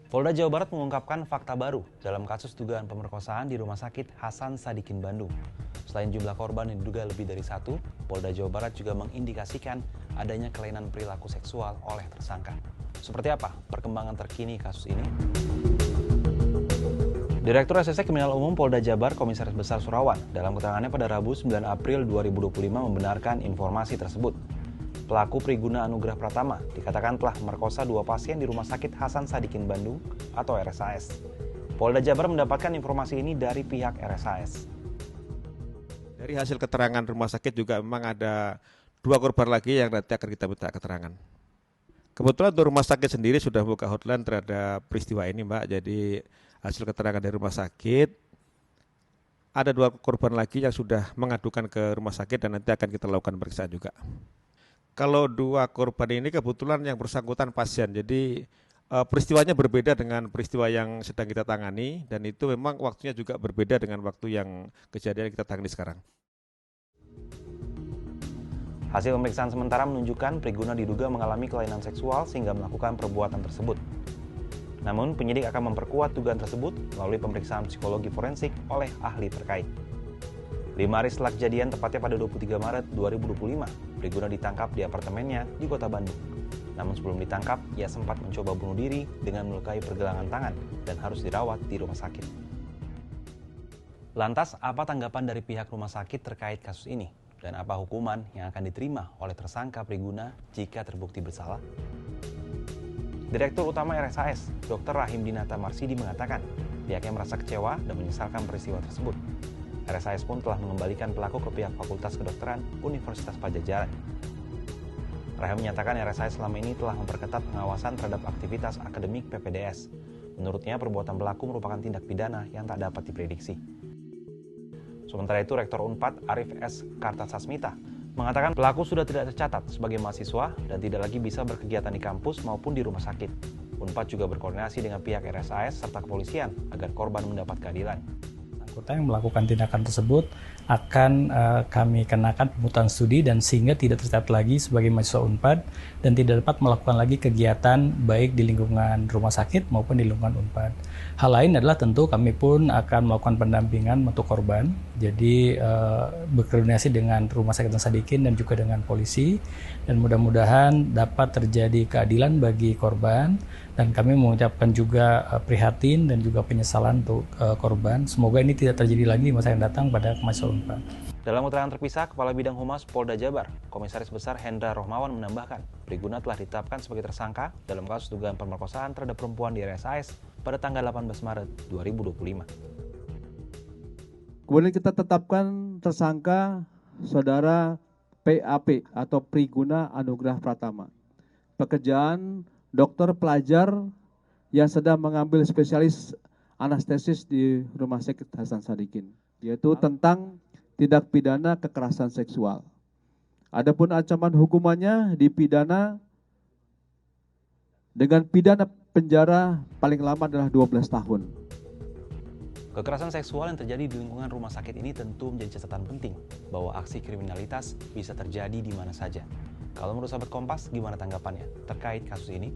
Polda Jawa Barat mengungkapkan fakta baru dalam kasus dugaan pemerkosaan di Rumah Sakit Hasan Sadikin Bandung. Selain jumlah korban yang diduga lebih dari satu, Polda Jawa Barat juga mengindikasikan adanya kelainan perilaku seksual oleh tersangka. Seperti apa perkembangan terkini kasus ini? Direktur Reserse Kriminal Umum Polda Jabar Komisaris Besar Surawan dalam keterangannya pada Rabu 9 April 2025 membenarkan informasi tersebut. Pelaku Priguna Anugrah Pratama dikatakan telah merkosa 2 pasien di Rumah Sakit Hasan Sadikin Bandung atau RSAS. Polda Jabar mendapatkan informasi ini dari pihak RSAS. Dari hasil keterangan rumah sakit juga memang ada 2 korban lagi yang nanti akan kita minta keterangan. Kebetulan untuk rumah sakit sendiri sudah buka hotline terhadap peristiwa ini, Mbak. Jadi hasil keterangan dari rumah sakit, ada 2 korban lagi yang sudah mengadukan ke rumah sakit dan nanti akan kita lakukan pemeriksaan juga. Kalau 2 korban ini kebetulan yang bersangkutan pasien, jadi peristiwanya berbeda dengan peristiwa yang sedang kita tangani dan itu memang waktunya juga berbeda dengan waktu yang kejadian kita tangani sekarang. Hasil pemeriksaan sementara menunjukkan Priguna diduga mengalami kelainan seksual sehingga melakukan perbuatan tersebut. Namun penyidik akan memperkuat dugaan tersebut melalui pemeriksaan psikologi forensik oleh ahli terkait. 5 hari setelah kejadian, tepatnya pada 23 Maret 2025, Priguna ditangkap di apartemennya di Kota Bandung. Namun sebelum ditangkap, ia sempat mencoba bunuh diri dengan melukai pergelangan tangan dan harus dirawat di rumah sakit. Lantas, apa tanggapan dari pihak rumah sakit terkait kasus ini? Dan apa hukuman yang akan diterima oleh tersangka Priguna jika terbukti bersalah? Direktur Utama RSAS, Dr. Rahim Dinata Marsidi mengatakan, pihaknya merasa kecewa dan menyesalkan peristiwa tersebut. RSAS pun telah mengembalikan pelaku ke pihak Fakultas Kedokteran Universitas Padjadjaran. Rahim menyatakan RSAS selama ini telah memperketat pengawasan terhadap aktivitas akademik PPDS. Menurutnya, perbuatan pelaku merupakan tindak pidana yang tak dapat diprediksi. Sementara itu, Rektor Unpad Arif S. Kartasasmita mengatakan pelaku sudah tidak tercatat sebagai mahasiswa dan tidak lagi bisa berkegiatan di kampus maupun di rumah sakit. Unpad juga berkoordinasi dengan pihak RSAS serta kepolisian agar korban mendapat keadilan. Yang melakukan tindakan tersebut akan kami kenakan pungutan studi dan sehingga tidak tercatat lagi sebagai mahasiswa Unpad dan tidak dapat melakukan lagi kegiatan baik di lingkungan rumah sakit maupun di lingkungan Unpad. Hal lain adalah tentu kami pun akan melakukan pendampingan untuk korban, jadi berkoordinasi dengan Rumah Sakit Hasan Sadikin dan juga dengan polisi dan mudah-mudahan dapat terjadi keadilan bagi korban dan kami mengucapkan juga prihatin dan juga penyesalan untuk korban. Semoga ini tidak terjadi lagi di masa yang datang pada mahasiswa Unpad. Dalam keterangan terpisah, Kepala Bidang Humas Polda Jabar, Komisaris Besar Hendra Rohmawan menambahkan, Priguna telah ditetapkan sebagai tersangka dalam kasus dugaan pemerkosaan terhadap perempuan di RSAS pada tanggal 18 Maret 2025. Kemudian kita tetapkan tersangka saudara PAP atau Priguna Anugrah Pratama. Pekerjaan dokter pelajar yang sedang mengambil spesialis anestesis di Rumah Sakit Hasan Sadikin, yaitu tentang tindak pidana kekerasan seksual. Adapun ancaman hukumannya dipidana dengan pidana penjara paling lama adalah 12 tahun. Kekerasan seksual yang terjadi di lingkungan rumah sakit ini tentu menjadi catatan penting bahwa aksi kriminalitas bisa terjadi di mana saja. Kalau menurut sahabat Kompas, gimana tanggapannya terkait kasus ini?